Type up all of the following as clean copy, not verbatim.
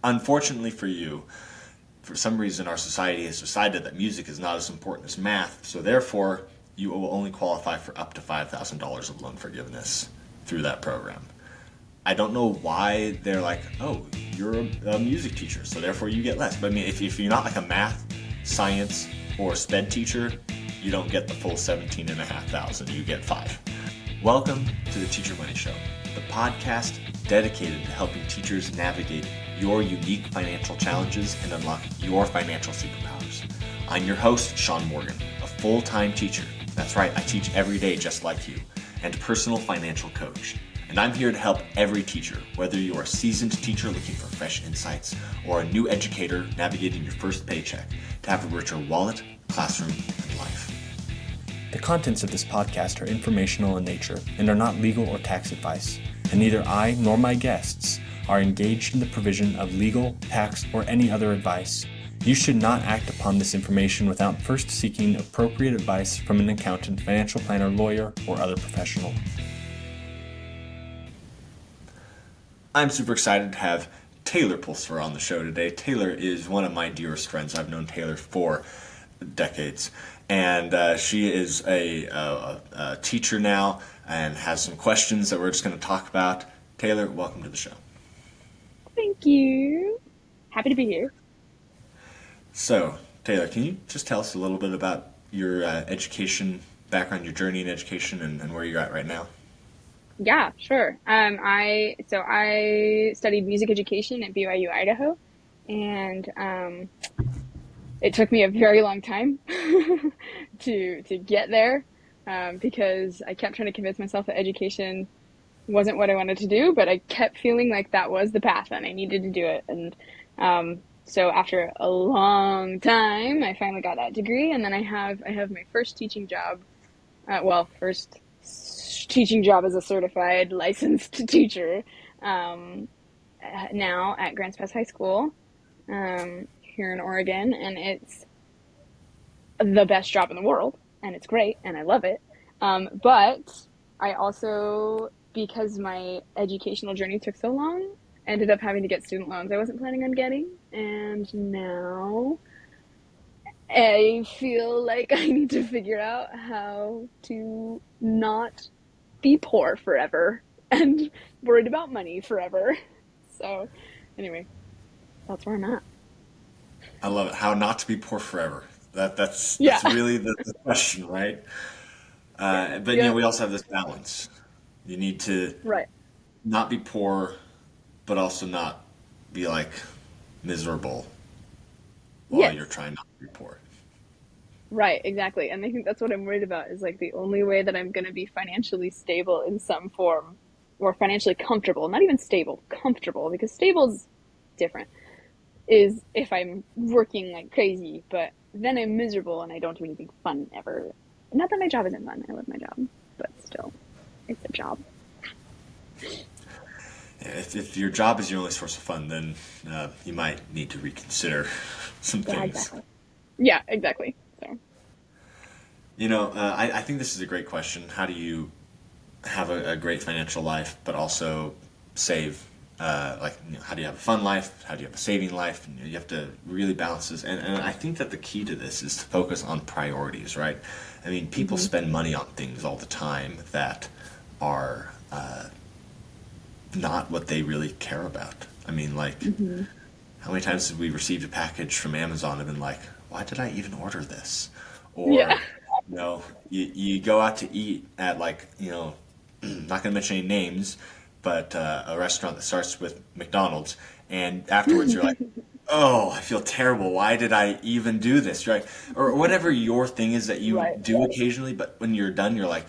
Unfortunately for you, for some reason our society has decided that music is not as important as math, so therefore you will only qualify for up to $5,000 of loan forgiveness through that program. I don't know why they're like, oh, you're a music teacher, so therefore you get less. But I mean, if you're not like a math, science, or sped teacher, you don't get the full 17,500. You get five. Welcome to the Teacher Money Show, the podcast dedicated to helping teachers navigate your unique financial challenges and unlock your financial superpowers. I'm your host, Shaun Morgan, a full-time teacher. That's right, I teach every day just like you, and personal financial coach. And I'm here to help every teacher, whether you're a seasoned teacher looking for fresh insights or a new educator navigating your first paycheck, to have a richer wallet, classroom, and life. The contents of this podcast are informational in nature and are not legal or tax advice, and neither I nor my guests are engaged in the provision of legal, tax, or any other advice. You should not act upon this information without first seeking appropriate advice from an accountant, financial planner, lawyer, or other professional. I'm super excited to have Taylor Pulsipher on the show today. Taylor is one of my dearest friends. I've known Taylor for decades, and she is a teacher now and has some questions that we're just going to talk about. Taylor, welcome to the show. Thank you. Happy to be here. So, Taylor, can you just tell us a little bit about your education background, your journey in education, and where you're at right now? Yeah, sure. I studied music education at BYU, Idaho, and it took me a very long time to get there because I kept trying to convince myself that education wasn't what I wanted to do, but I kept feeling like that was the path and I needed to do it. And so after a long time, I finally got that degree, and then I have my first teaching job. First teaching job as a certified licensed teacher now at Grants Pass High School here in Oregon, and it's the best job in the world, and it's great, and I love it. But I also, because my educational journey took so long, ended up having to get student loans I wasn't planning on getting, and now I feel like I need to figure out how to not be poor forever and worried about money forever. So, anyway, that's where I'm at. I love it. How not to be poor forever. That's Yeah. really the question, right? But Yep. we also have this balance. You need to Right. not be poor, but also not be like miserable while you're Yes. trying not to be poor. Right. Exactly. And I think that's what I'm worried about is like the only way that I'm going to be financially stable in some form or financially comfortable, not even stable, comfortable, because stable is different, is if I'm working like crazy, but then I'm miserable and I don't do anything fun ever. Not that my job isn't fun. I love my job, but still, it's a job. If your job is your only source of fun, then you might need to reconsider some Yeah, things. exactly. Yeah, exactly. So, I think this is a great question. How do you have a great financial life, but also save? How do you have a fun life? How do you have a saving life? And, you have to really balance this. And I think that the key to this is to focus on priorities, right? I mean, people hmm spend money on things all the time that are not what they really care about. I mean, like, hmm how many times have we received a package from Amazon and been like, why did I even order this? yeah, Or, you go out to eat at like, not going to mention any names, but a restaurant that starts with McDonald's, and afterwards you're like, oh, I feel terrible. Why did I even do this? Right? Or whatever your thing is that you right. do occasionally, but when you're done, you're like,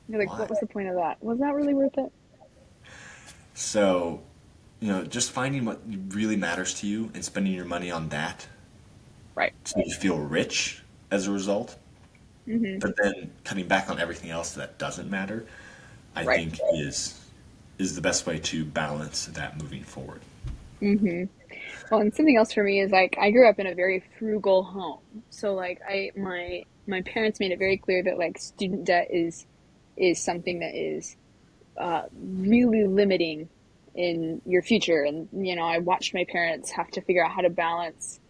You're like, why? what was the point of that? Was that really worth it? So, just finding what really matters to you and spending your money on that Right. so you feel rich as a result, hmm but then cutting back on everything else that doesn't matter, I Right. think is the best way to balance that moving forward. hmm Well, and something else for me is like I grew up in a very frugal home. So like my parents made it very clear that like student debt is something that is really limiting in your future. And, you know, I watched my parents have to figure out how to balance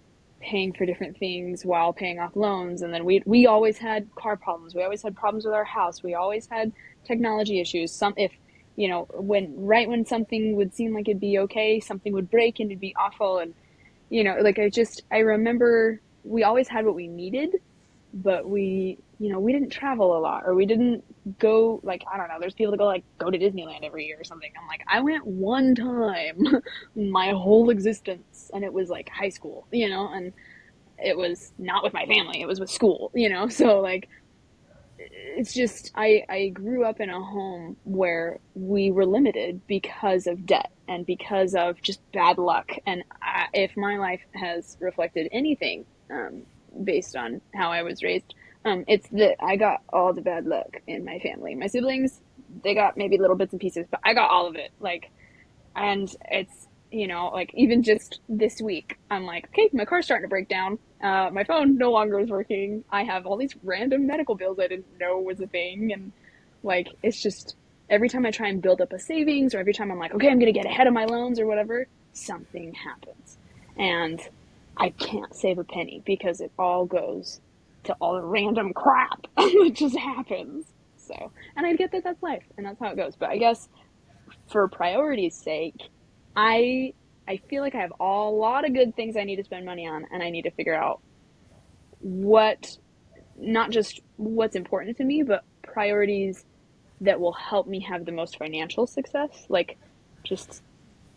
paying for different things while paying off loans. And then we always had car problems. We always had problems with our house. We always had technology issues. If, you know, when something would seem like it'd be okay, something would break and it'd be awful. And, you know, like I remember we always had what we needed, but we didn't travel a lot, or we didn't go, like, I don't know, there's people that go to Disneyland every year or something. I'm like, I went one time my whole existence, and it was like high school, you know, and it was not with my family, it was with school, you know. So like, it's just, I grew up in a home where we were limited because of debt and because of just bad luck. And if my life has reflected anything, based on how I was raised, it's that I got all the bad luck in my family. My siblings, they got maybe little bits and pieces, but I got all of it. Like, and it's, you know, like, even just this week, I'm like, okay, my car's starting to break down. My phone no longer is working. I have all these random medical bills I didn't know was a thing. And like, it's just, every time I try and build up a savings, or every time I'm like, okay, I'm going to get ahead of my loans or whatever, something happens. And I can't save a penny because it all goes to all the random crap that just happens. So, and I get that that's life and that's how it goes. But I guess for priority's sake, I I feel like I have a lot of good things I need to spend money on, and I need to figure out what, not just what's important to me, but priorities that will help me have the most financial success. Like, just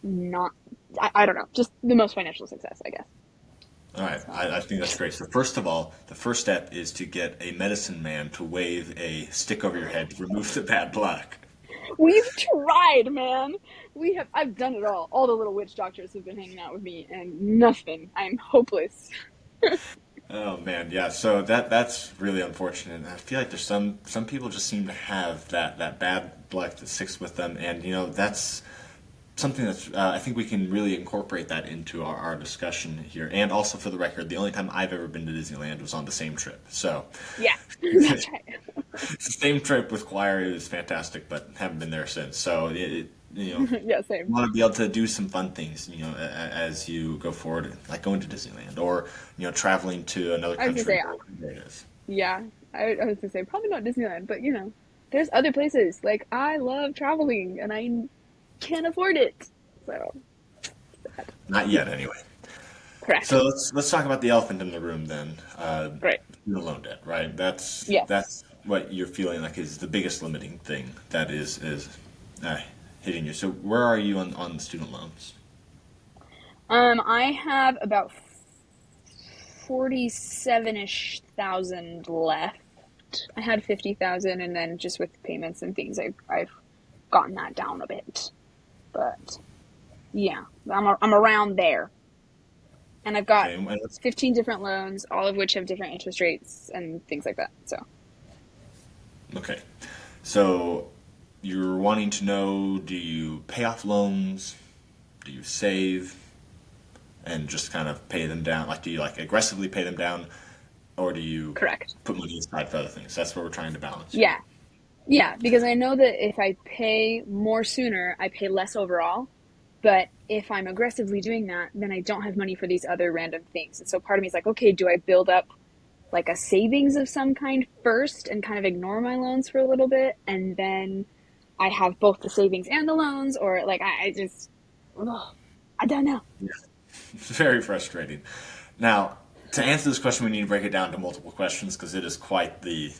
not, I don't know, just the most financial success, I guess. All right, So, I think that's great. So first of all, the first step is to get a medicine man to wave a stick over your head to remove the bad luck. we've tried, man. I've done it all. All the little witch doctors have been hanging out with me, and nothing. I'm hopeless. Oh man, yeah. So that's really unfortunate. I feel like there's some people just seem to have that bad luck that sticks with them, and that's something that's I think we can really incorporate that into our discussion here. And also for the record, the only time I've ever been to Disneyland was on the same trip. So Yeah, that's it's right. the same trip with choir. It was fantastic, but haven't been there since. So Yeah, same. you want to be able to do some fun things, as you go forward, like going to Disneyland or traveling to another I was gonna country. say, There it is. yeah, I was gonna say probably not Disneyland, but you know, there's other places. Like, I love traveling, and I can't afford it. So sad. Not yet, anyway. So Correct. let's talk about the elephant in the room then. Great. Student loan debt, right? Yes. That's what you're feeling like is the biggest limiting thing that is uh, hitting you. So where are you on the student loans? I have about 47-ish thousand left. I had 50,000, and then just with payments and things, I've gotten that down a bit. But yeah, I'm around there, and I've got Okay, and let's 15 different loans, all of which have different interest rates and things like that. So okay. So you're wanting to know: do you pay off loans? Do you save and just kind of pay them down? Like, do you like aggressively pay them down, or do you correct. put money aside for other things? That's what we're trying to balance here. Yeah. Yeah, because I know that if I pay more sooner, I pay less overall. But if I'm aggressively doing that, then I don't have money for these other random things. And so part of me is like, okay, do I build up like a savings of some kind first and kind of ignore my loans for a little bit, and then I have both the savings and the loans? Or like, I just, ugh, I don't know. It's very frustrating. Now, to answer this question, we need to break it down to multiple questions because it is quite the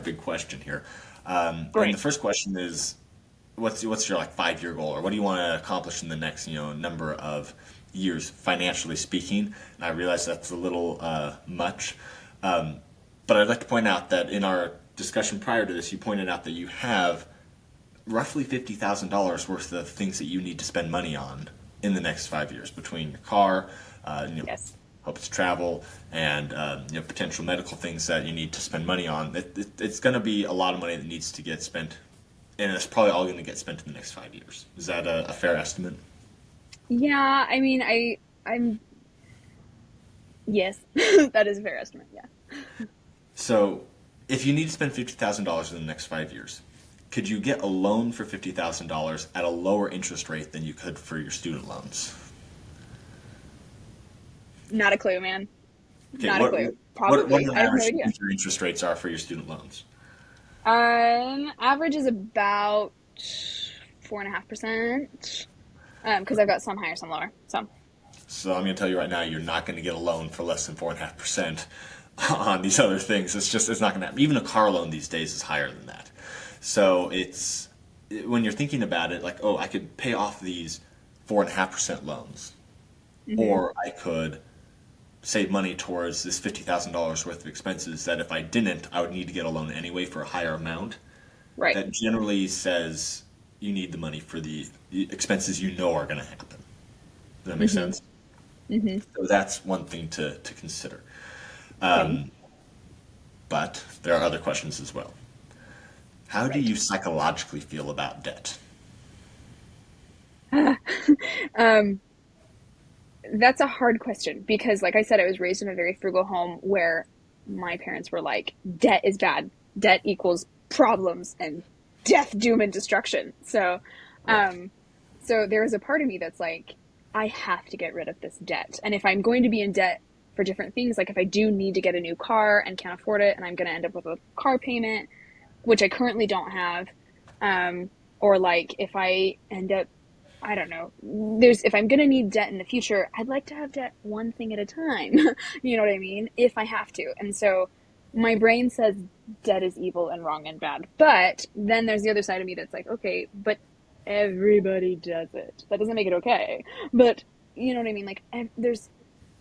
big question here. And the Right. first question is, what's your like 5 year goal, or what do you want to accomplish in the next number of years, financially speaking? And I realize that's a little much, but I'd like to point out that in our discussion prior to this, you pointed out that you have roughly $50,000 worth of things that you need to spend money on in the next 5 years between your car, Yes. hope to travel, and potential medical things that you need to spend money on. It's going to be a lot of money that needs to get spent, and it's probably all going to get spent in the next 5 years. Is that a fair estimate? Yeah, I mean, I'm, yes, that is a fair estimate. Yeah. So, if you need to spend $50,000 in the next 5 years, could you get a loan for $50,000 at a lower interest rate than you could for your student loans? Not a clue, man. Okay, Not a clue. what Probably. on I have no average do you idea. think your interest rates are for your student loans? Average is about 4.5%. Because I've got some higher, some lower. So, So I'm going to tell you right now, you're not going to get a loan for less than 4.5% on these other things. It's not going to happen. Even a car loan these days is higher than that. So when you're thinking about it, like, oh, I could pay off these 4.5% loans, hmm or I could save money towards this $50,000 worth of expenses that if I didn't, I would need to get a loan anyway for a higher amount. right. That generally says you need the money for the expenses you know are going to happen. Does that make hmm sense? hmm So that's one thing to consider. Okay. But there are other questions as well. How do Right. you psychologically feel about debt? Um, that's a hard question because, like I said, I was raised in a very frugal home where my parents were like, debt is bad. Debt equals problems and death, doom, and destruction. Right. Um, so there is a part of me that's like, I have to get rid of this debt. And if I'm going to be in debt for different things, like if I do need to get a new car and can't afford it, and I'm going to end up with a car payment, which I currently don't have, or like if I end up, I don't know, if I'm gonna need debt in the future, I'd like to have debt one thing at a time. You know what I mean? If I have to. And so my brain says debt is evil and wrong and bad. But then there's the other side of me that's like, okay, but everybody does it. That doesn't make it okay. But you know what I mean? Like, there's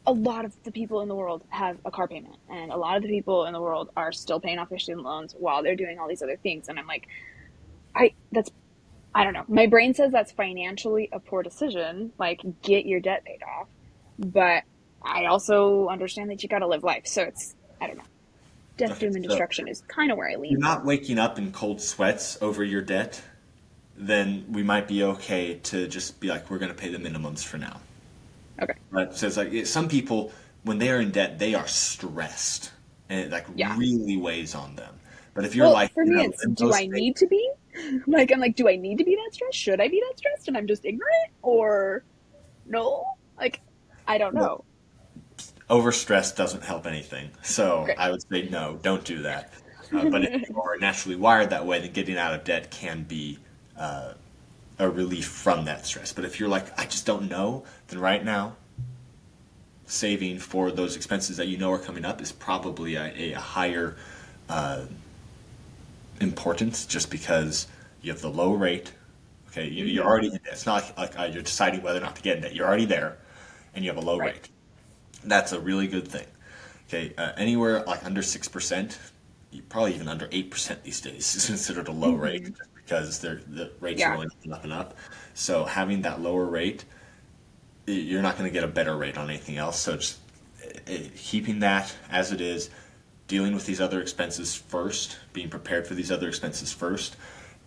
a lot of the people in the world have a car payment, and a lot of the people in the world are still paying off their student loans while they're doing all these other things. And I'm like, that's, I don't know. My brain says that's financially a poor decision. Like, get your debt paid off. But I also understand that you got to live life. So I don't know. Death, Okay, doom, and so destruction is kind of where I if lean you're more. not waking up in cold sweats over your debt, then we might be okay to just be like, we're going to pay the minimums for now. Okay. Right? So it's like some people, when they are in debt, they are stressed, and it like Yeah. really weighs on them. But if you're Well, like for in me, a it's limbo do I state, need to be? Like, I'm like, do I need to be that stressed? Should I be that stressed? And I'm just ignorant? Or no? Like, I don't well, know. overstress doesn't help anything. So Okay. I would say no, don't do that. But if you are naturally wired that way, then getting out of debt can be a relief from that stress. But if you're like, I just don't know, then right now, saving for those expenses that you know are coming up is probably a higher importance just because you have the low rate. Okay, you're hmm already in debt. It's not like you're deciding whether or not to get in debt. You're already there, and you have a low Right. rate. That's a really good thing. Okay, anywhere like under 6%, probably even under 8% these days is considered a low rate hmm just because the rates are Yeah. going up and up and up. So having that lower rate, you're not going to get a better rate on anything else. So just keeping that as it is, dealing with these other expenses first, being prepared for these other expenses first,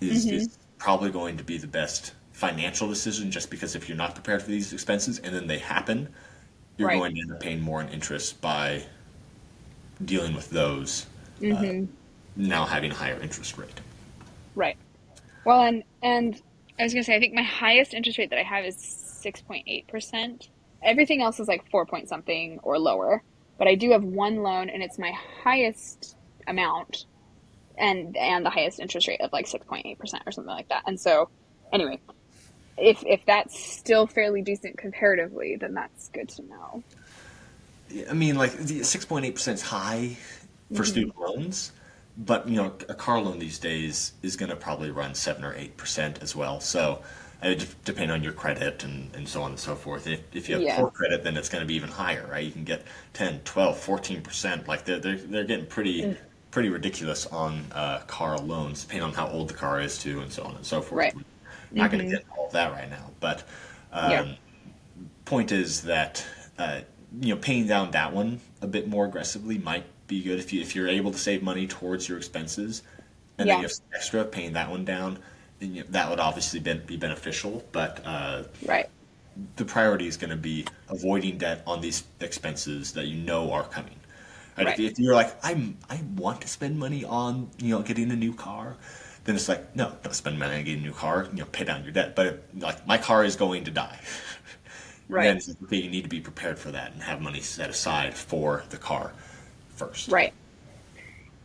is hmm probably going to be the best financial decision. Just because if you're not prepared for these expenses and then they happen, you're Right. going to end up paying more in interest by dealing with those hmm now having a higher interest rate. Right. Well, and I was gonna say, I think my highest interest rate that I have is 6.8%. Everything else is like 4 point something or lower. But I do have one loan, and it's my highest amount, and the highest interest rate of like 6.8% or something like that. And so, anyway, if that's still fairly decent comparatively, then that's good to know. I mean, like the 6.8% is high for hmm student loans, but a car loan these days is going to probably run 7 or 8% as well. So depending on your credit and so on and so forth. If you have Yeah. poor credit, then it's going to be even higher, right? You can get 10, 12, 14%. Like they're getting Mm. pretty ridiculous on car loans, depending on how old the car is too, and so on and so forth. Right. We're not going to hmm get all of that right now, but Yeah. point is that uh, paying down that one a bit more aggressively might be good if you're able to save money towards your expenses, and then you Yeah. have some extra paying that one down. Then that would obviously be beneficial, but Right. the priority is going to be avoiding debt on these expenses that you know are coming. Right? Right. If you're like I want to spend money on getting a new car, then it's like, no, don't spend money on getting a new car, pay down your debt. But if, like, my car is going to die. Then Right. it's like, okay, you need to be prepared for that and have money set aside for the car first. Right.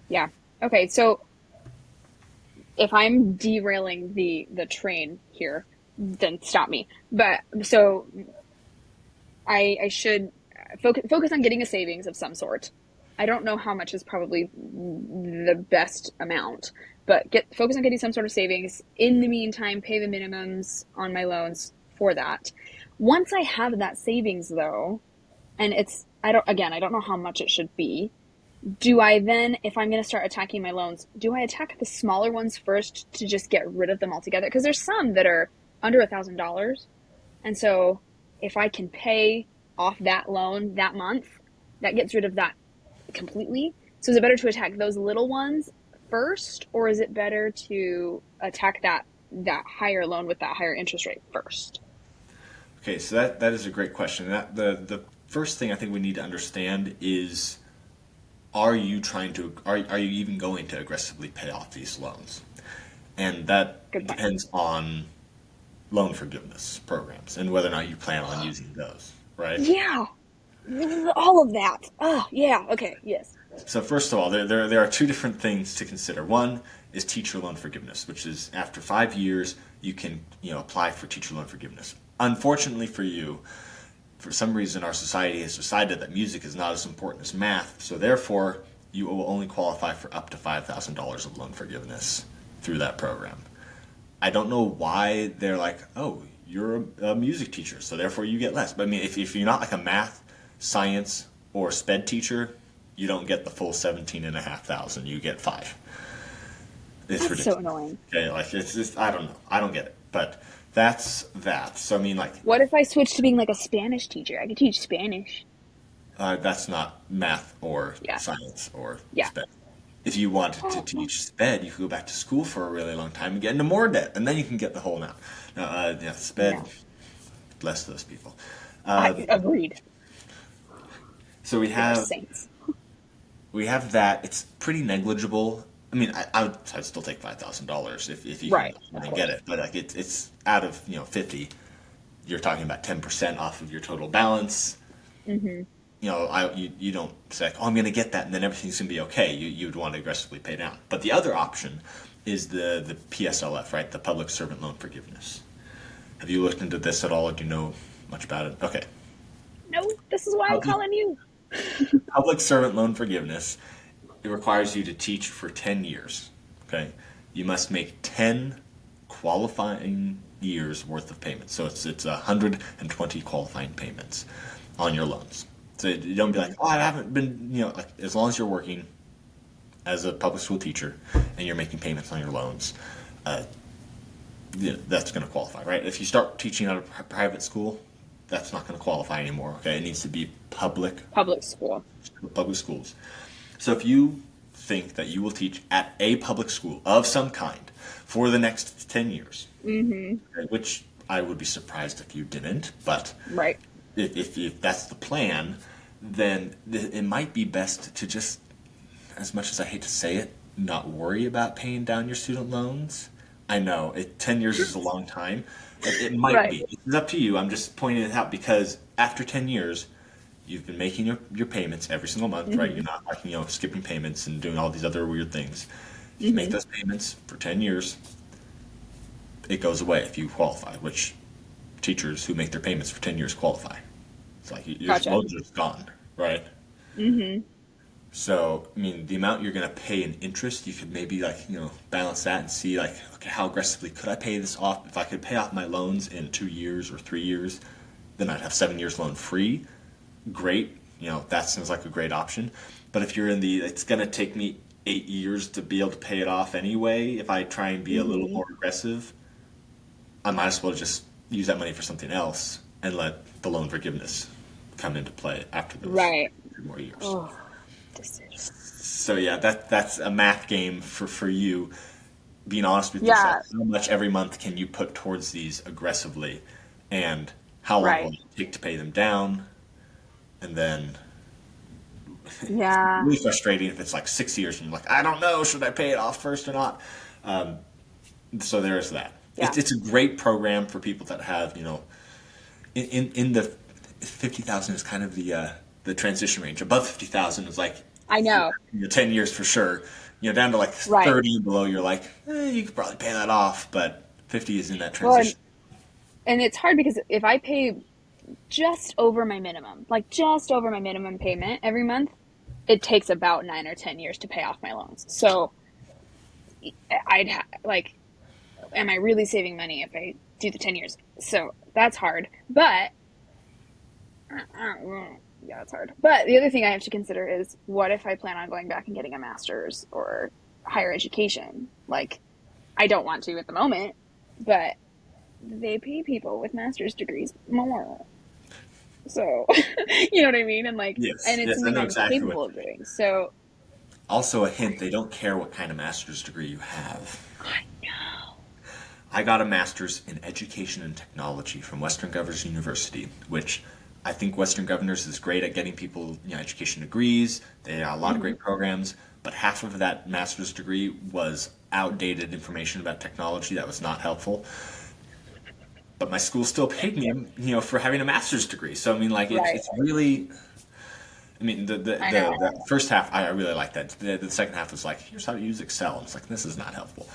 Yeah. Okay. So if I'm derailing the train here, then stop me. But so I should focus on getting a savings of some sort. I don't know how much is probably the best amount, but get focus on getting some sort of savings. In the meantime, pay the minimums on my loans for that. Once I have that savings though, and I don't know how much it should be. Do I then, if I'm going to start attacking my loans, do I attack the smaller ones first to just get rid of them altogether? Because there's some that are under $1,000. And so if I can pay off that loan that month, that gets rid of that completely. So is it better to attack those little ones first, or is it better to attack that higher loan with that higher interest rate first? Okay, so that is a great question. The first thing I think we need to understand is, are you even going to aggressively pay off these loans? And that Good point. depends on loan forgiveness programs and whether or not you plan on using those, right? Yeah, all of that. Oh, yeah. Okay. Yes. So first of all, there are two different things to consider. One is teacher loan forgiveness, which is after 5 years you can apply for teacher loan forgiveness. Unfortunately for you, for some reason our society has decided that music is not as important as math, so therefore you will only qualify for up to $5,000 of loan forgiveness through that program. I don't know why they're like, oh, you're a music teacher, so therefore you get less. But I mean, if you're not like a math, science, or sped teacher, you don't get the full 17,500. You get five. It's That's so ridiculous. annoying. Okay, like it's just I don't know. I don't get it. But that's that. So I mean, like What if I switch to being like a Spanish teacher? I could teach Spanish. that's not math or Yeah. science or Yeah. sped. If you wanted to Oh, well, teach sped, you could go back to school for a really long time and get into more debt, and then you can get the whole amount. Now, yeah, sped, no. bless those people. I agreed. So we They are have saints. that. It's pretty negligible. I mean, I'd still take $5,000 if you can Right. Of get course. it, but like it's out of 50. You're talking about 10% off of your total balance. Mm-hmm. You don't say, like, oh, I'm going to get that, and then everything's going to be okay. You'd want to aggressively pay down. But the other option is the PSLF, right? The Public Servant Loan Forgiveness. Have you looked into this at all, or do you know much about it? Okay. No, this is why I'm Public, calling you. Public Servant Loan Forgiveness, it requires you to teach for 10 years. Okay? You must make 10 qualifying years worth of payments. So it's 120 qualifying payments on your loans. So you don't be like, oh, I haven't been, like, as long as you're working as a public school teacher and you're making payments on your loans, uh, that's going to qualify, right? If you start teaching at a private school, that's not going to qualify anymore. Okay, it needs to be Public school. public schools. So if you think that you will teach at a public school of some kind for the next 10 years, Mm-hmm. okay, which I would be surprised if you didn't, but Right. if that's the plan, then it might be best to just, as much as I hate to say it, not worry about paying down your student loans. I know 10 years is a long time. It might Right. be. It's up to you. I'm just pointing it out because after 10 years, you've been making your payments every single month, right? You're Mm-hmm. not like, skipping payments and doing all these other weird things. You make Mm-hmm. those payments for 10 years, it goes away if you qualify, which teachers who make their payments for 10 years qualify. It's like your Gotcha. loans are just gone, right? Mm-hmm. So, I mean, the amount you're going to pay in interest, you could maybe balance that and see okay, how aggressively could I pay this off? If I could pay off my loans in 2 years or 3 years, then I'd have 7 years loan free. Great. That seems like a great option. But if you're it's going to take me 8 years to be able to pay it off anyway, if I try and be a little Mm-hmm. more aggressive, I might as well just use that money for something else and let the loan forgiveness come into play after those Right. 2 more years. Oh, decision. So yeah, that's a math game for you. Being honest with yourself, Yeah. how much every month can you put towards these aggressively, and how long will Right. it take to pay them down? And then it's Yeah. really frustrating if it's like 6 years and you're like, I don't know, should I pay it off first or not? So there's that. Yeah. It's a great program for people that have, in the 50,000 is kind of the transition range. Above 50,000 is like, I know. 10 years for sure. Down to like Right. 30 and below, you're like, you could probably pay that off, but 50 is in that Well, and, transition. and it's hard because if I pay just over my minimum, like just over my minimum payment every month, it takes about 9 or 10 years to pay off my loans. So like, am I really saving money if I do the 10 years? So that's hard. But yeah, it's hard. But the other thing I have to consider is what if I plan on going back and getting a master's or higher education? Like, I don't want to at the moment, but they pay people with master's degrees more. So, you know what I mean? Yes, And it's yes, I something know I'm exactly what capable you of mean. doing. So, Also, a hint, they don't care what kind of master's degree you have. I know. I got a master's in education and technology from Western Governors University, which I think Western Governors is great at getting people, education degrees. They have a lot of Hmm. great programs, but half of that master's degree was outdated information about technology that was not helpful. But my school still paid me, for having a master's degree. So I mean, like Right. it's really. I mean, I know. the first half I really liked that. The second half was like, here's how to use Excel. It's like this is not helpful.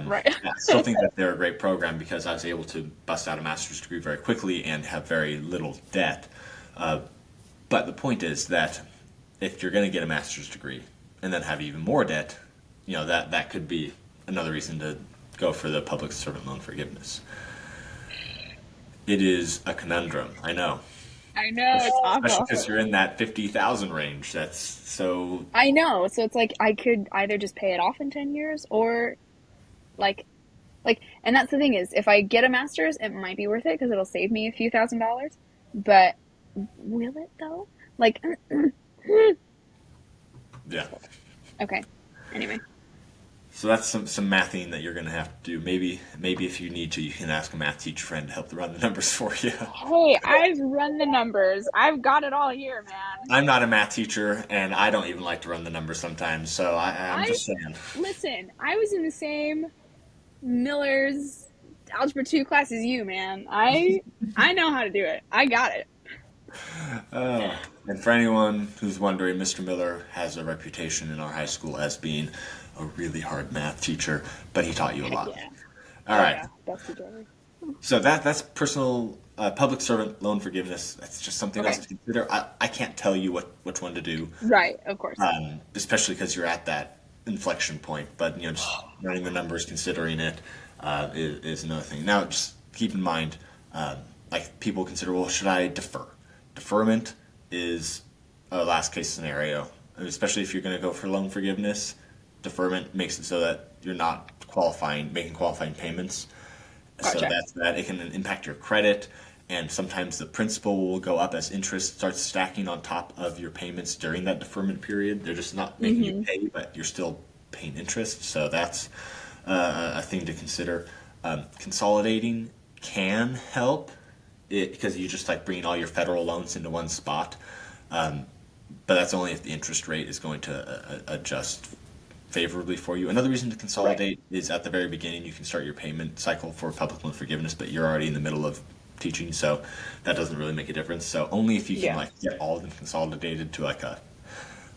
Right. I still think that they're a great program because I was able to bust out a master's degree very quickly and have very little debt. Uh, but the point is that if you're going to get a master's degree and then have even more debt, that could be another reason to go for the public servant loan forgiveness. It is a conundrum, I know, I know. It's especially awful. because you're in that 50,000 range. That's so. I know. So it's like I could either just pay it off in 10 years or like, and that's the thing is if I get a master's, it might be worth it because it'll save me a few $1,000s. But will it though? Like, Yeah. okay. Anyway. So that's some mathing that you're going to have to do. Maybe if you need to, you can ask a math teacher friend to help run the numbers for you. Hey, I've run the numbers. I've got it all here, man. I'm not a math teacher, and I don't even like to run the numbers sometimes. So I'm I just saying. listen. I was in the same Miller's Algebra 2 class as you, man. I know how to do it. I got it. And for anyone who's wondering, Mr. Miller has a reputation in our high school as being a really hard math teacher, but he taught you a Heck lot. yeah. All Oh right. yeah. Best teacher ever. So that's personal public servant loan forgiveness. That's just something else Okay. to consider. I can't tell you which one to do, Right. Of course. especially because you're at that inflection point. But just running the numbers, considering it, is another thing. Now, just keep in mind, like people consider, well, should I defer? Deferment is a last case scenario, especially if you're going to go for loan forgiveness. Deferment makes it so that you're not making qualifying payments. So Gotcha. that's that. It can impact your credit, and sometimes the principal will go up as interest starts stacking on top of your payments during that deferment period. They're just not making you Hmm. pay, but you're still paying interest. So that's a thing to consider. Consolidating can help because you just like bringing all your federal loans into one spot. But that's only if the interest rate is going to adjust favorably for you. Another reason to Right. consolidate is at the very beginning you can start your payment cycle for public loan forgiveness, but you're already in the middle of teaching, so that doesn't really make a difference. So only if you can Yeah. like get all of them consolidated to like a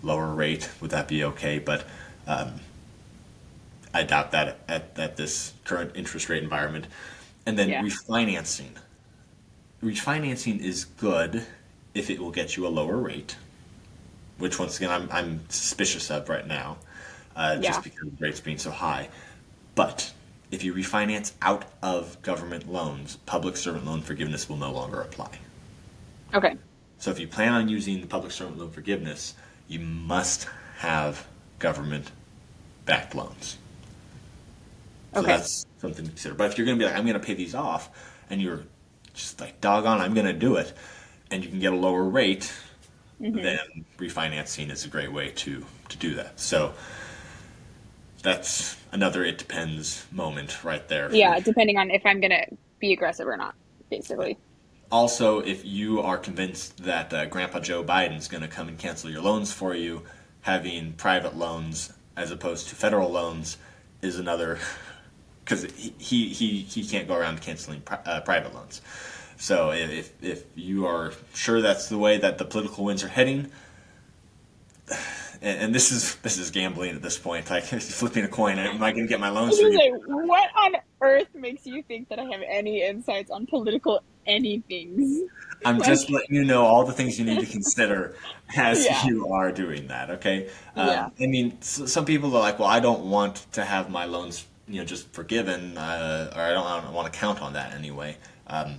lower rate would that be okay. But I doubt that at this current interest rate environment. And then Yeah. refinancing. Refinancing is good if it will get you a lower rate, which once again I'm suspicious of right now, Yeah. just because the rates being so high. But if you refinance out of government loans, public servant loan forgiveness will no longer apply. Okay. So if you plan on using the public servant loan forgiveness, you must have government-backed loans. So Okay. that's something to consider. But if you're going to be like, I'm going to pay these off, and you're just like, doggone, I'm going to do it, and you can get a lower rate, Hmm. then refinancing is a great way to do that. So that's another it depends moment right there. Yeah. Depending on if I'm gonna be aggressive or not, basically. Also, if you are convinced that Grandpa Joe Biden's going to come and cancel your loans for you, having private loans as opposed to federal loans is another because he can't go around canceling private loans. So if you are sure that's the way that the political winds are heading, and this is gambling at this point, like flipping a coin, am I going to get my I loans was gonna forgiven? say, what on earth makes you think that I have any insights on political anythings? I'm Like, just letting you know all the things you need to consider as yeah, you are doing that. Okay. yeah, I mean, some people are like, well, I don't want to have my loans, just forgiven, or I don't want to count on that anyway.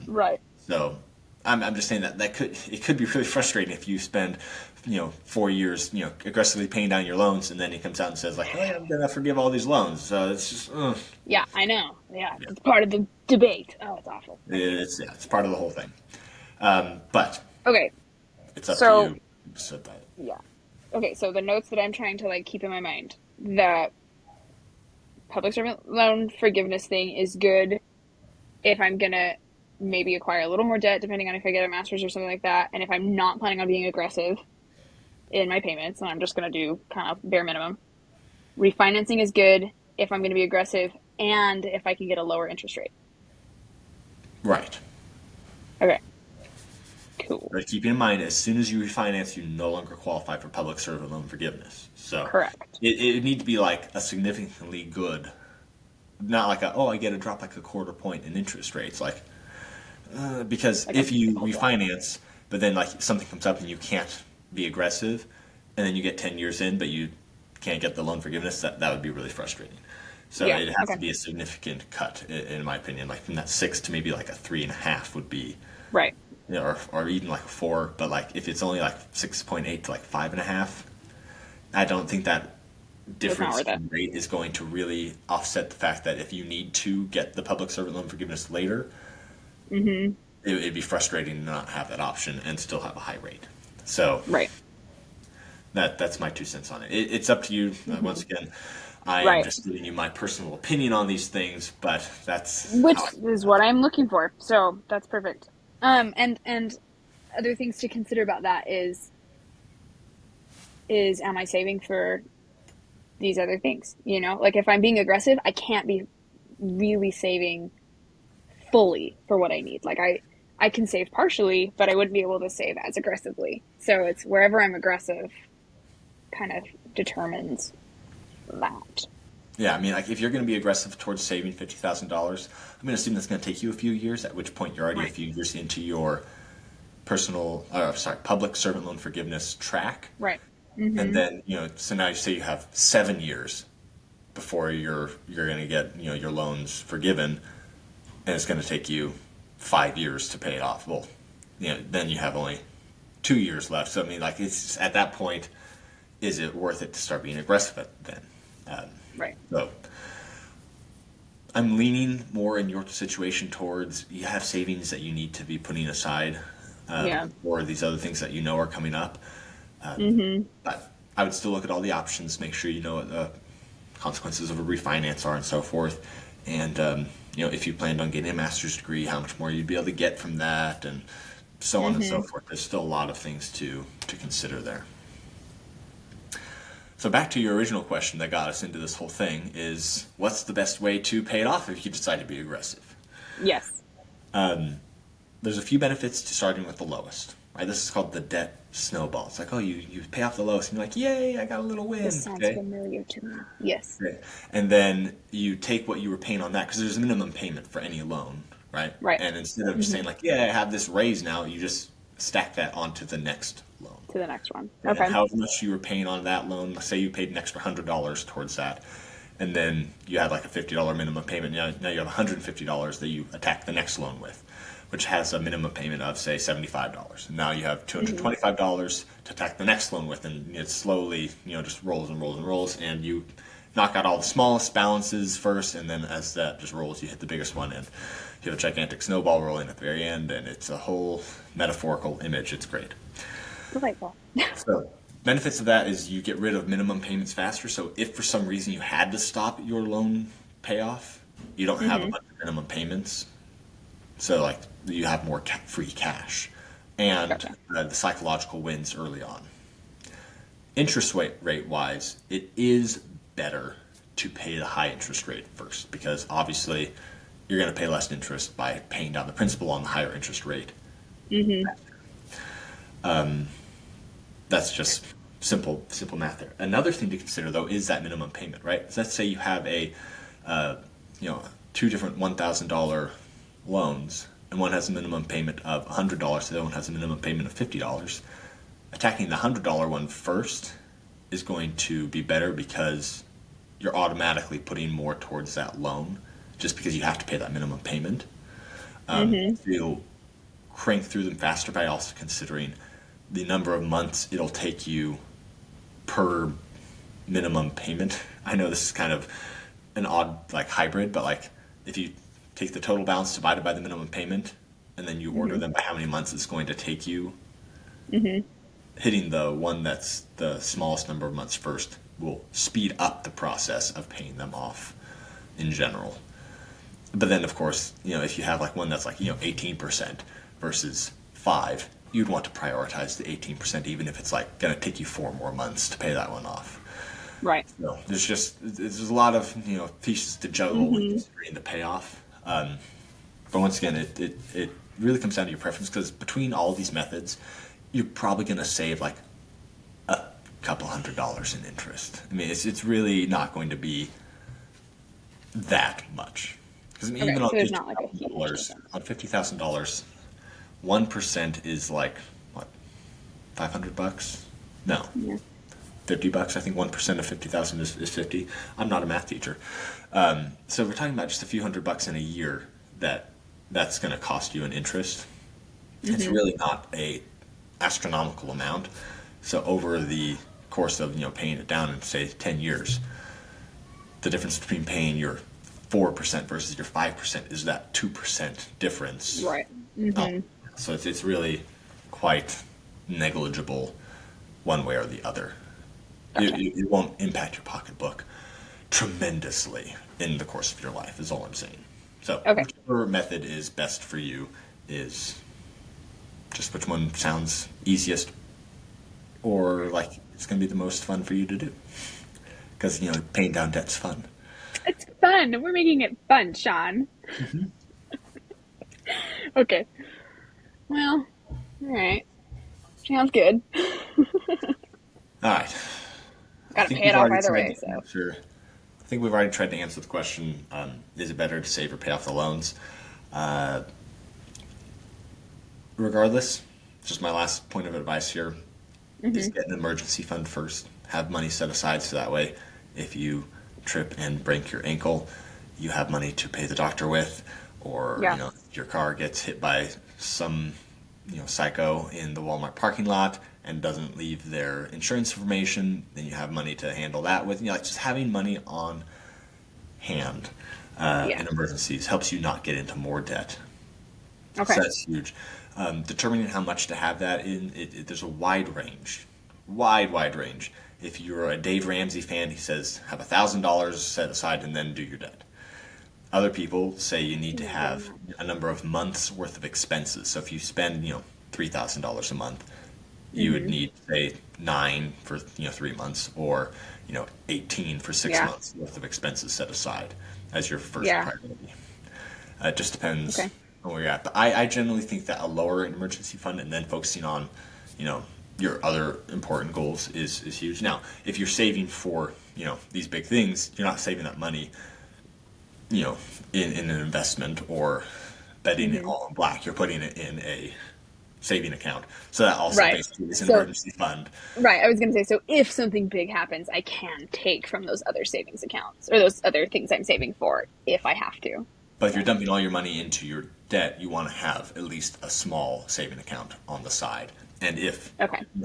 right. So I'm just saying that it could be really frustrating if you spend 4 years aggressively paying down your loans, and then he comes out and says like, oh yeah, I'm gonna forgive all these loans. So it's just Yeah, I know. Yeah, yeah, it's part of the debate. Oh, it's awful. I hate it. it's part of the whole thing. But Okay, it's up to so you to decide that. yeah. Okay, so the notes that I'm trying to like keep in my mind, the public servant loan forgiveness thing is good if I'm gonna maybe acquire a little more debt, depending on if I get a master's or something like that, and if I'm not planning on being aggressive in my payments, and I'm just gonna do kind of bare minimum. Refinancing is good if I'm gonna be aggressive and if I can get a lower interest rate. Right. Okay, cool. But keeping in mind, as soon as you refinance, you no longer qualify for public servant loan forgiveness. So Correct. it would need to be like a significantly good, not like I get to drop like a quarter point in interest rates. Like, because Like a if you full drop. refinance, but then like something comes up and you can't be aggressive, and then you get 10 years in, but you can't get the loan forgiveness, that would be really frustrating. So Yeah, it has okay. to be a significant cut, in my opinion. Like from that 6 to maybe like a 3.5 would be Right. or even like a 4. But like if it's only like 6.8 to like 5.5, I don't think that It's not difference worth it. in rate is going to really offset the fact that if you need to get the public servant loan forgiveness later, Mm-hmm. it'd be frustrating to not have that option and still have a high rate. So Right. that's my 2 cents on it. It's up to you. Mm-hmm. Once again, I am Right. just giving you my personal opinion on these things, but that's Which how I. is what I'm looking for. So that's perfect. And other things to consider about that is am I saving for these other things? You know, like if I'm being aggressive, I can't be really saving fully for what I need. Like I can save partially, but I wouldn't be able to save as aggressively. So it's wherever I'm aggressive kind of determines that. Yeah, I mean, like if you're going to be aggressive towards saving $50,000, I'm going to assume that's going to take you a few years. At which point you're already a Right. few years into your public servant loan forgiveness track, Right. and Mm-hmm. then so now you say you have 7 years before you're going to get your loans forgiven, and it's going to take you 5 years to pay it off. Well, then you have only 2 years left. So I mean, like it's at that point, is it worth it to start being aggressive then? Right. So I'm leaning more in your situation towards you have savings that you need to be putting aside Yeah. for these other things that are coming up. Mm-hmm. But I would still look at all the options, make sure you know what the consequences of a refinance are and so forth. And, if you planned on getting a master's degree, how much more you'd be able to get from that and so on and so Mm-hmm. forth. There's still a lot of things to consider there. So back to your original question that got us into this whole thing is what's the best way to pay it off if you decide to be aggressive? Yes. There's a few benefits to starting with the lowest. Right? This is called the debt snowball. It's like, oh, you pay off the lowest and you're like, yay, I got a little win. This sounds Okay. familiar to me. Yes. Great. And then you take what you were paying on that because there's a minimum payment for any loan, right? Right. And instead of just Mm-hmm. saying like, yeah, I have this raise now, you just stack that onto the next loan. To the next one. And Okay. however much you were paying on that loan, let's say you paid an extra $100 towards that, and then you had like a $50 minimum payment. Now you have $150 that you attack the next loan with, which has a minimum payment of say $75. And now you have Mm-hmm. $225 to attack the next loan with, and it slowly just rolls and rolls and rolls, and you knock out all the smallest balances first, and then as that just rolls, you hit the biggest one, and you have a gigantic snowball rolling at the very end, and it's a whole metaphorical image. It's great. Delightful. So benefits of that is you get rid of minimum payments faster. So if for some reason you had to stop your loan payoff, you don't have a Mm-hmm. bunch of minimum payments. So like you have more free cash, and Gotcha. the psychological wins early on. Interest rate wise, it is better to pay the high interest rate first, because obviously you're going to pay less interest by paying down the principal on the higher interest rate. Mm-hmm. That's just simple math there. Another thing to consider though is that minimum payment, right? So let's say you have two different $1,000 loans, and one has a minimum payment of $100, the other one has a minimum payment of $50. Attacking the $100 one first is going to be better because you're automatically putting more towards that loan just because you have to pay that minimum payment. You'll crank through them faster by also considering the number of months it'll take you per minimum payment. I know this is kind of an odd like hybrid, but like if you take the total balance divided by the minimum payment and then you order them by how many months it's going to take you, hitting the one that's the smallest number of months first will speed up the process of paying them off in general. But then of course, if you have like one that's like 18% versus 5%, you'd want to prioritize the 18% even if it's like going to take you 4 more months to pay that one off. Right. So there's a lot of pieces to juggle when considering the payoff. But once again, it really comes down to your preference, because between all of these methods, you're probably going to save like a couple $100 in interest. I mean, it's really not going to be that much. Because even on there's not like a huge $50,000, on $50,000, 1% is like what, $500? No. Yeah. $50. I think 1% of 50,000 is 50. I'm not a math teacher, so we're talking about just a few $100 in a year that's going to cost you in interest. It's really not a astronomical amount. So over the course of paying it down in say 10 years, the difference between paying your 4% versus your 5% is that 2% difference. Right. So it's really quite negligible one way or the other. It won't impact your pocketbook tremendously in the course of your life, is all I'm saying. So whichever method is best for you is just which one sounds easiest or like it's going to be the most fun for you to do. Because, paying down debt's fun. It's fun. We're making it fun, Shaun. Okay. Well, all right. Sounds good. All right. Gotta pay it off either way. I think we've already tried to answer the question, is it better to save or pay off the loans? Regardless, just my last point of advice here is get an emergency fund first. Have money set aside so that way if you trip and break your ankle, you have money to pay the doctor with, or your car gets hit by some psycho in the Walmart parking lot and doesn't leave their insurance information, then you have money to handle that with. Like just having money on hand in emergencies helps you not get into more debt. Okay. So that's huge. Determining how much to have that in, there's a wide range. If you're a Dave Ramsey fan, he says have $1,000 set aside and then do your debt. Other people say you need to have a number of months worth of expenses. So if you spend, $3,000 a month, you would need, say, 9 for 3 months, or 18 for 6 months worth of expenses set aside as your first priority. It just depends on where you're at. But I generally think that a lower emergency fund and then focusing on, your other important goals is huge. Now, if you're saving for these big things, you're not saving that money in an investment or betting it all in black. You're putting it in a saving account. So that also basically is an emergency fund. Right. I was going to say, so if something big happens, I can take from those other savings accounts or those other things I'm saving for if I have to. But if you're dumping all your money into your debt, you want to have at least a small saving account on the side. And if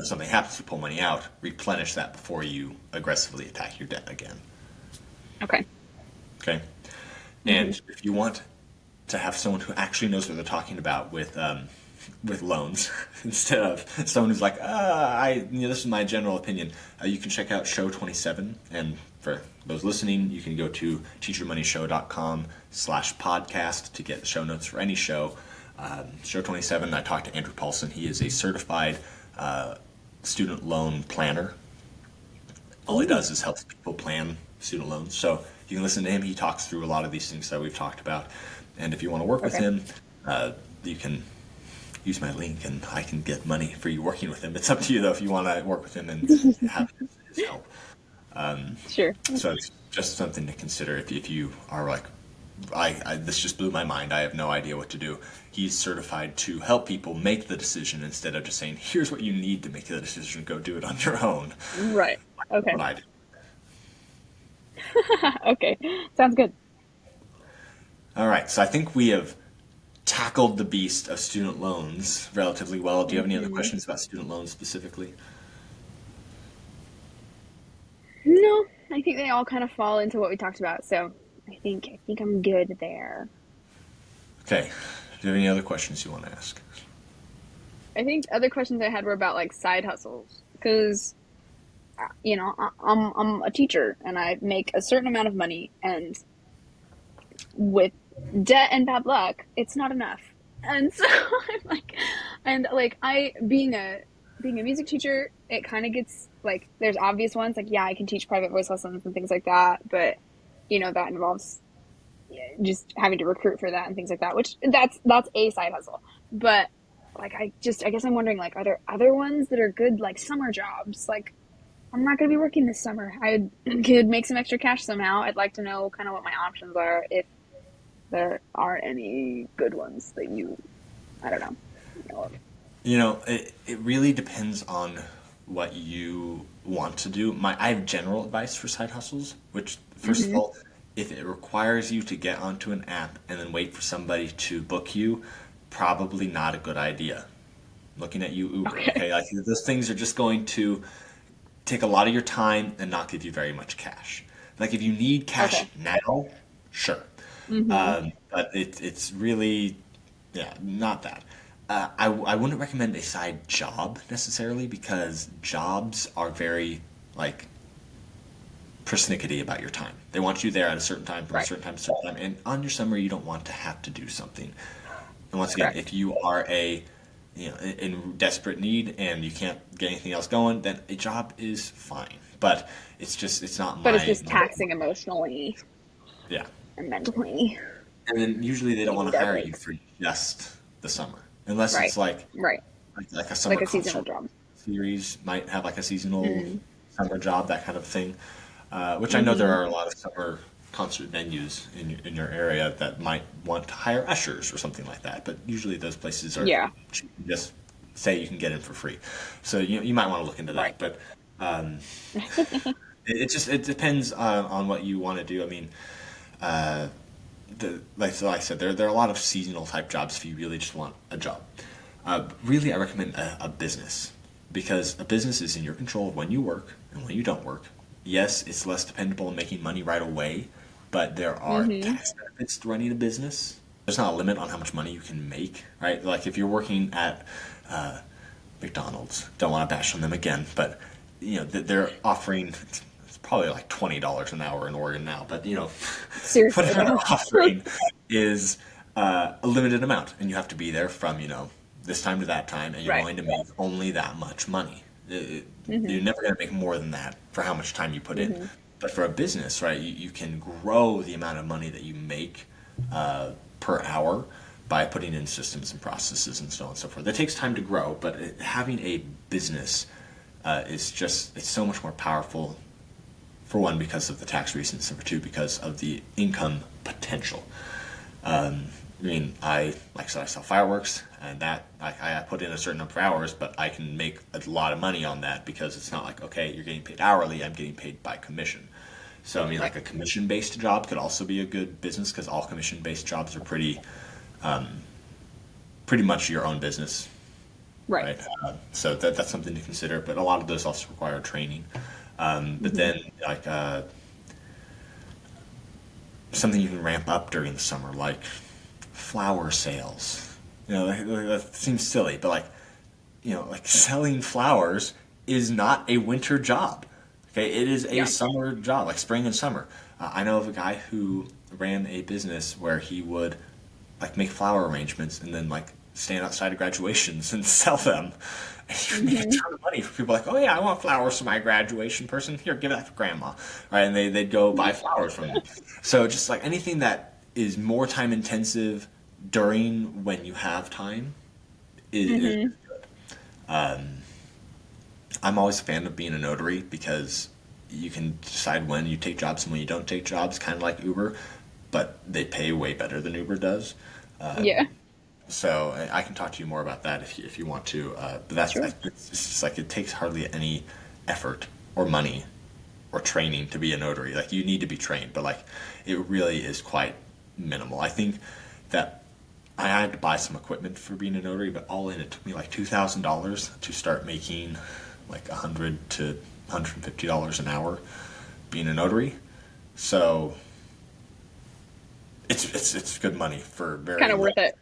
something happens to pull money out, replenish that before you aggressively attack your debt again. Okay. And if you want to have someone who actually knows what they're talking about with loans instead of someone who's like, this is my general opinion, you can check out Show 27. And for those listening, you can go to teachyourmoneyshow.com/podcast to get the show notes for any show. Show 27, I talked to Andrew Paulson. He is a certified student loan planner. All he does is helps people plan student loans. So you can listen to him. He talks through a lot of these things that we've talked about. And if you want to work with Okay. him, you can use my link and I can get money for you working with him. It's up to you though if you want to work with him and have his help. Sure. So it's just something to consider if you are like, this just blew my mind. I have no idea what to do. He's certified to help people make the decision instead of just saying, here's what you need to make the decision. Go do it on your own. Right. Okay. What I do. Okay. Sounds good. All right. So I think we have tackled the beast of student loans relatively well. Do you have any other questions about student loans specifically? No, I think they all kind of fall into what we talked about. So I think I'm good there. Okay. Do you have any other questions you want to ask? I think other questions I had were about like side hustles because I'm a teacher and I make a certain amount of money, and with debt and bad luck, it's not enough. And so I being a music teacher, it kind of gets like there's obvious ones like yeah, I can teach private voice lessons and things like that, but that involves just having to recruit for that and things like that, which that's a side hustle. But like I guess I'm wondering like are there other ones that are good like summer jobs? Like I'm not going to be working this summer. I could make some extra cash somehow. I'd like to know kind of what my options are if there are any good ones that I don't know of. It really depends on what you want to do. I have general advice for side hustles, which, first of all, if it requires you to get onto an app and then wait for somebody to book you, probably not a good idea. Looking at you, Uber, Okay. okay? Like those things are just going to take a lot of your time and not give you very much cash. Like if you need cash Okay. now, sure. Mm-hmm. But it's really, yeah, not that. I wouldn't recommend a side job necessarily because jobs are very like persnickety about your time. They want you there at a certain time from a Right. certain time to a certain time, and on your summer you don't want to have to do something. And once again, Correct. if you are in desperate need and you can't get anything else going, then a job is fine. But it's not But it's my just number taxing emotionally yeah. and mentally. And then usually they don't We want need to our hire you breaks. for just the summer, unless Right. it's like Right. like a summer Like a seasonal concert job. series might have like a seasonal Mm-hmm. summer job, that kind of thing. Which I know there Mm-hmm. are a lot of summer concert venues in your area that might want to hire ushers or something like that. But usually those places are Yeah. just say you can get in for free. So you might want to look into Right. that. But um, it depends on what you want to do. I mean, like I said, there are a lot of seasonal type jobs if you really just want a job. Really, I recommend a business because a business is in your control of when you work and when you don't work. Yes, it's less dependable on making money right away, but there are Mm-hmm. tax benefits to running a business. There's not a limit on how much money you can make, right? Like if you're working at McDonald's, don't want to bash on them again, but they're offering it's probably like $20 an hour in Oregon now, but what Seriously they're though. offering is a limited amount, and you have to be there from this time to that time, and you're Right. going to make only that much money. Mm-hmm. You're never going to make more than that for how much time you put in. Mm-hmm. But for a business, right, you can grow the amount of money that you make per hour by putting in systems and processes and so on and so forth. It takes time to grow, but having a business it's so much more powerful. For one, because of the tax reasons, and for two, because of the income potential. I mean, like I said, I sell fireworks, and that I put in a certain number of hours, but I can make a lot of money on that because it's not like, okay, you're getting paid hourly, I'm getting paid by commission. So I mean, Right. like a commission-based job could also be a good business because all commission-based jobs are pretty much your own business, Right. right? So that's something to consider. But a lot of those also require training. But Mm-hmm. then like something you can ramp up during the summer, like flower sales. That seems silly, but like selling flowers is not a winter job. Okay, it is a Yeah. summer job, like spring and summer. I know of a guy who ran a business where he would like make flower arrangements and then like stand outside of graduations and sell them. And you make a Hmm. ton of money for people like, oh yeah, I want flowers for my graduation person. Here, give that to grandma, right? And they'd go buy flowers from you. So just like anything that is more time intensive during when you have time is Hmm. I'm always a fan of being a notary because you can decide when you take jobs and when you don't take jobs, kind of like Uber, but they pay way better than Uber does. Yeah, So I can talk to you more about that if you want to. But sure. it's just like it takes hardly any effort or money or training to be a notary. Like you need to be trained, but like it really is quite minimal. I think that I had to buy some equipment for being a notary, but all in it took me like $2,000 to start making like $100 to $150 an hour being a notary. So it's good money for very Kind of worth little. it.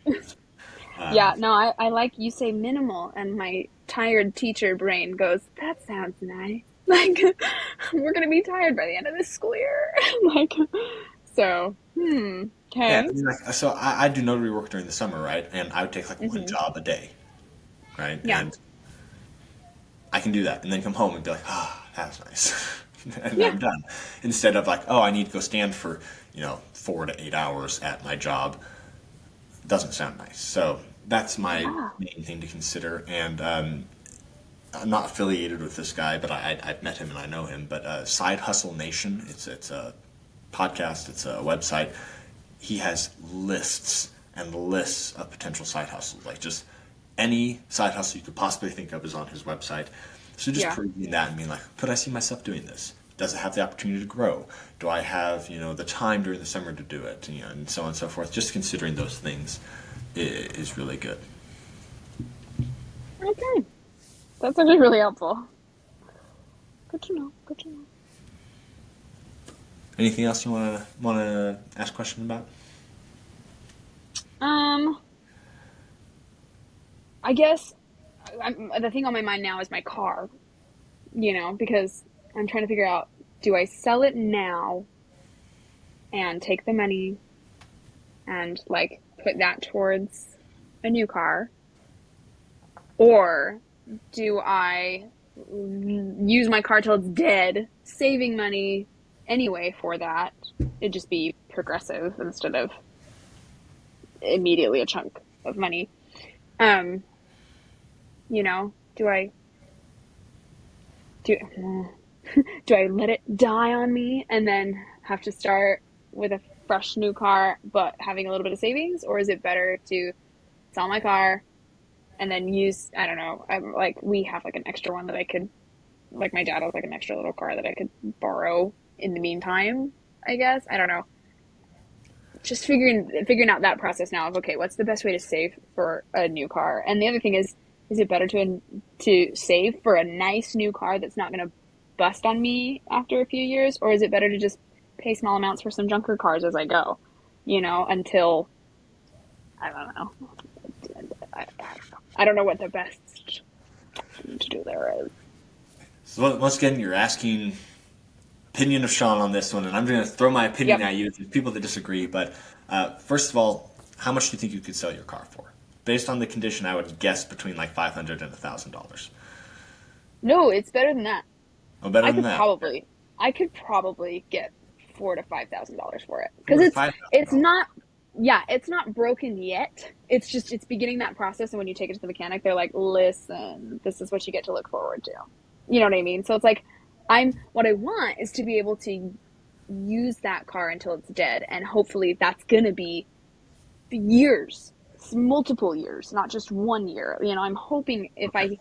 Um, Yeah, no, I like you say minimal, and my tired teacher brain goes, that sounds nice. Like, we're gonna be tired by the end of this school year. Like, so, yeah, okay. I mean, like, so I do notary work during the summer, right? And I would take like one Hmm. job a day, right? Yeah, And I can do that, and then come home and be like, ah, that was nice, and then yeah, I'm done. Instead of like, oh, I need to go stand for 4 to 8 hours at my job. Doesn't sound nice. So that's my yeah. main thing to consider. And I'm not affiliated with this guy, but I've met him and I know him. But Side Hustle Nation, it's a podcast, it's a website. He has lists and lists of potential side hustles, like just any side hustle you could possibly think of is on his website. So just Yeah. perusing that and being like, could I see myself doing this? Does it have the opportunity to grow? Do I have the time during the summer to do it? And so on and so forth. Just considering those things is really good. Okay. That's actually really helpful. Good to know. Good to know. Anything else you want to ask questions about? Um, I guess the thing on my mind now is my car, because I'm trying to figure out, do I sell it now and take the money and like put that towards a new car, or do I use my car till it's dead, saving money anyway for that? It'd just be progressive instead of immediately a chunk of money. Um, do I do do I let it die on me and then have to start with a fresh new car but having a little bit of savings, or is it better to sell my car and then use, I don't know, I'm like, we have like an extra one that I could, like, my dad has like an extra little car that I could borrow in the meantime, I guess. I don't know. Just figuring out that process now of, okay, what's the best way to save for a new car? And the other thing is it better to save for a nice new car that's not going to bust on me after a few years, or is it better to just pay small amounts for some junker cars as I go, until, I don't know. I don't know what the best thing to do there is. So once again, you're asking opinion of Shaun on this one, and I'm going to throw my opinion Yep. at you. There's people that disagree, but first of all, how much do you think you could sell your car for? Based on the condition, I would guess between like $500 and $1,000. No, it's better than that. Oh, better I than could that. probably, I could probably get $4,000 to $5,000 for it, because Four to it's five thousand it's dollars. not, yeah, it's not broken yet. It's beginning that process, and when you take it to the mechanic, they're like, listen, this is what you get to look forward to. You know what I mean? So it's like, what I want is to be able to use that car until it's dead, and hopefully that's gonna be years, multiple years, not just 1 year. I'm hoping Okay.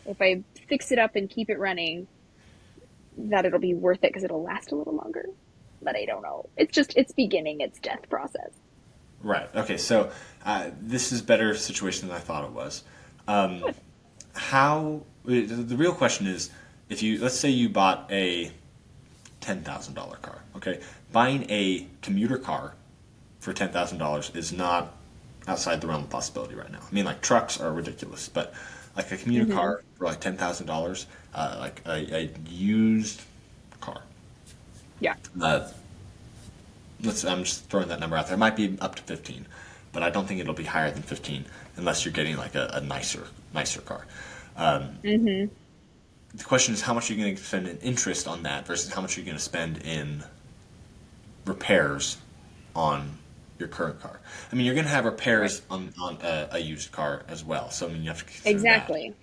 if I fix it up and keep it running, that it'll be worth it because it'll last a little longer. But I don't know. It's beginning its death process. Right. Okay. So this is a better situation than I thought it was. Um, Good. how the real question is, if you let's say you bought a $10,000 car. Okay, buying a commuter car for $10,000 is not outside the realm of possibility right now. I mean, like trucks are ridiculous, but like a commuter Mm-hmm. car for like $10,000, like a used car. Yeah. Uh, I'm just throwing that number out there. It might be up to 15. but I don't think it'll be higher than 15 unless you're getting like a nicer car. Mm-hmm. The question is how much are you going to spend in interest on that versus how much are you going to spend in repairs on your current car. I mean, you're going to have Right. repairs on a used car as well, so I mean, you have to consider that. Exactly.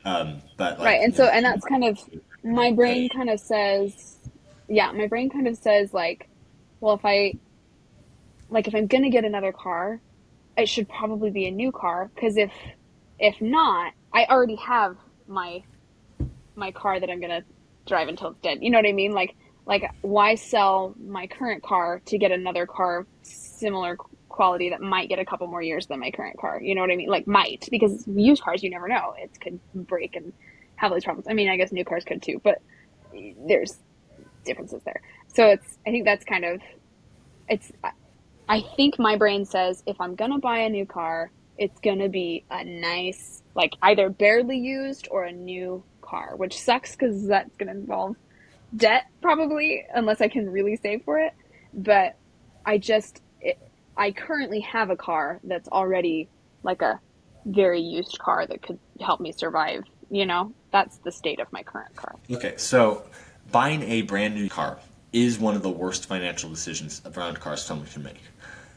But Right. like, And you so, know, and you that's kind of, my might pay. brain kind of says, yeah, my brain kind of says like, well, if I'm going to get another car, it should probably be a new car. Cause if not, I already have my my car that I'm gonna drive until it's dead. You know what I mean? Like why sell my current car to get another car similar quality that might get a couple more years than my current car? You know what I mean? Like might, because used cars you never know. It could break and have all these problems. I mean, I guess new cars could too, but there's differences there. So I think that's kind of it's I think my brain says if I'm gonna buy a new car, it's gonna be a nice, like either barely used or a new car, which sucks because that's gonna involve debt probably, unless I can really save for it. But I just, I currently have a car that's already like a very used car that could help me survive. You know, that's the state of my current car. Okay, so buying a brand new car is one of the worst financial decisions around cars someone can make.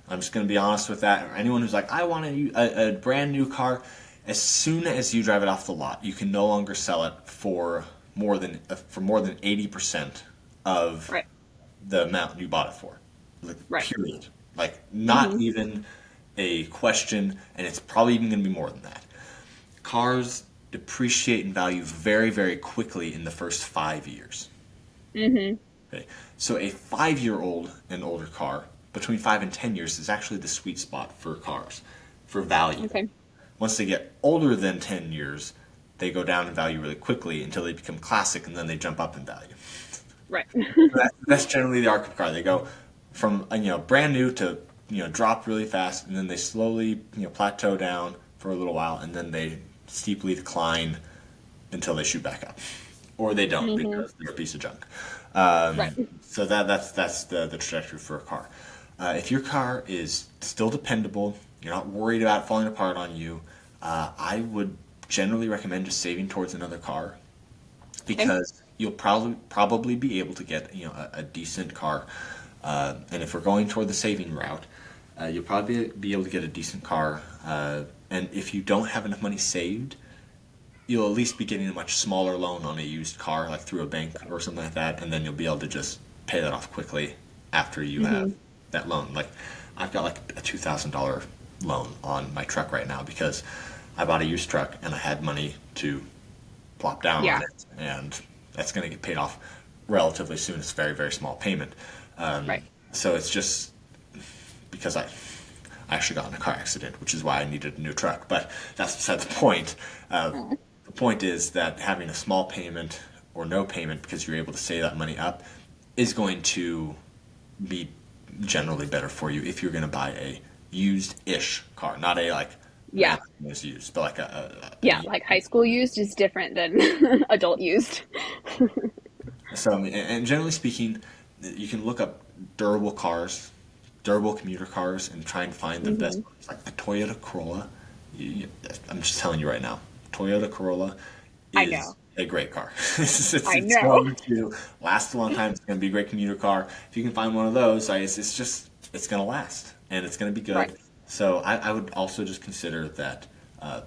I'm just going to be honest with that. Anyone who's like, I want a brand new car, as soon as you drive it off the lot, you can no longer sell it for more than 80% of Right, the amount you bought it for. Like, right. period. Like, not Mm-hmm. even a question, and it's probably even going to be more than that. Cars depreciate in value very, very quickly in the first 5 years. Mm-hmm. Okay. So a 5 year old and older car, between 5 and 10 years, is actually the sweet spot for cars, for value. Okay. Once they get older than 10 years, they go down in value really quickly until they become classic and then they jump up in value. Right. That's generally the arc of car. They go from brand new to drop really fast, and then they slowly plateau down for a little while, and then they steeply decline until they shoot back up, or they don't Mm-hmm. because they're a piece of junk. Right. So that's the trajectory for a car. If your car is still dependable, you're not worried about it falling apart on you, I would generally recommend just saving towards another car Okay. because you'll probably be able to get a decent car. And if we're going toward the saving route, you'll probably be able to get a decent car. And if you don't have enough money saved, you'll at least be getting a much smaller loan on a used car, like through a bank or something like that, and then you'll be able to just pay that off quickly after you have Mm-hmm. that loan. Like I've got like a $2,000 loan on my truck right now because I bought a used truck and I had money to plop down on Yeah. it, and that's going to get paid off relatively soon. It's a very, very small payment. Right. So it's just because I actually got in a car accident, which is why I needed a new truck. But that's beside the point. Oh. The point is that having a small payment or no payment because you're able to save that money up is going to be generally better for you if you're going to buy a used-ish car, not a like Yeah. was used, but like Yeah, like high school used is different than adult used. so. I mean, and generally speaking, you can look up durable cars, durable commuter cars, and try and find the best Hmm. ones. Like a Toyota Corolla. I'm just telling you right now, Toyota Corolla I is know. a great car. It's I know. going to last a long time. It's going to be a great commuter car. If you can find one of those, it's going to last and it's going to be Right. good. So I would also just consider that uh,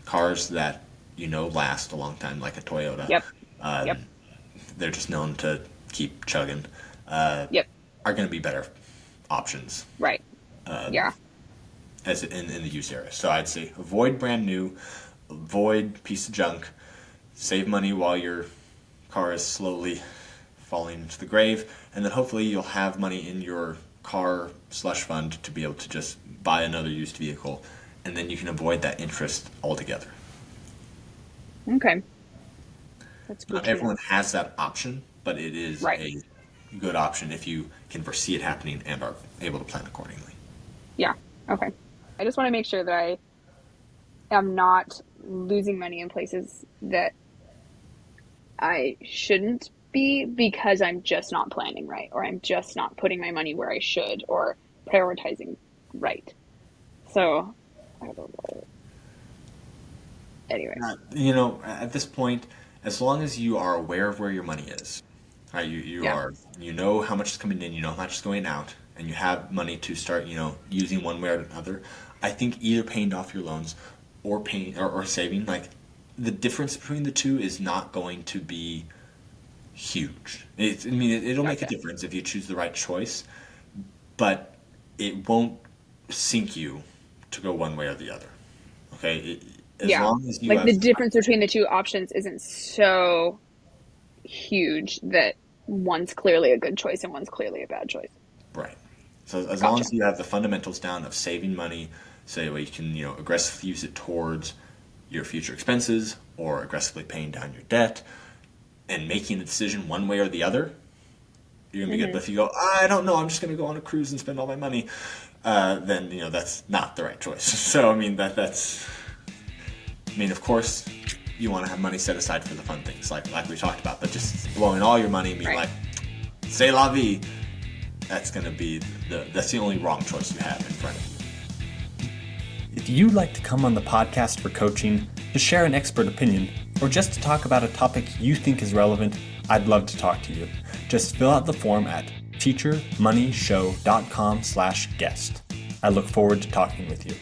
cars that last a long time, like a Toyota, Yep. Yep. um, they're just known to keep chugging, uh, Yep. are going to be better options Right. Yeah. as in the used area. So I'd say avoid brand new, avoid piece of junk, save money while your car is slowly falling into the grave, and then hopefully you'll have money in your car slush fund to be able to just buy another used vehicle, and then you can avoid that interest altogether. Okay. That's good Not to know. everyone has that option, but it is Right. a good option if you can foresee it happening and are able to plan accordingly. Yeah. Okay. I just want to make sure that I am not losing money in places that I shouldn't be because I'm just not planning right or I'm just not putting my money where I should or prioritizing right. So I don't know. Anyway, At this point, as long as you are aware of where your money is, right? yeah, You know how much is coming in, you know how much is going out, and you have money to start, using one way or another. I think either paying off your loans or paying or saving, like the difference between the two is not going to be huge. It'll make a gotcha. difference if you choose the right choice, but it won't sink you to go one way or the other. Okay, as Yeah. long as you Like have the difference between the two options isn't so huge that one's clearly a good choice and one's clearly a bad choice. right. So as long Gotcha. as you have the fundamentals down of saving money, so that way you can aggressively use it towards your future expenses or aggressively paying down your debt and making a decision one way or the other, you're gonna be good. Hmm. But if you go, I don't know, I'm just gonna go on a cruise and spend all my money, then that's not the right choice. So that's of course, you want to have money set aside for the fun things, like we talked about. But just blowing all your money, Right. like, c'est la vie. That's gonna be that's the only wrong choice you have in front of you. If you'd like to come on the podcast for coaching, to share an expert opinion, or just to talk about a topic you think is relevant, I'd love to talk to you. Just fill out the form at futuremoneyshow.com/guest. I look forward to talking with you.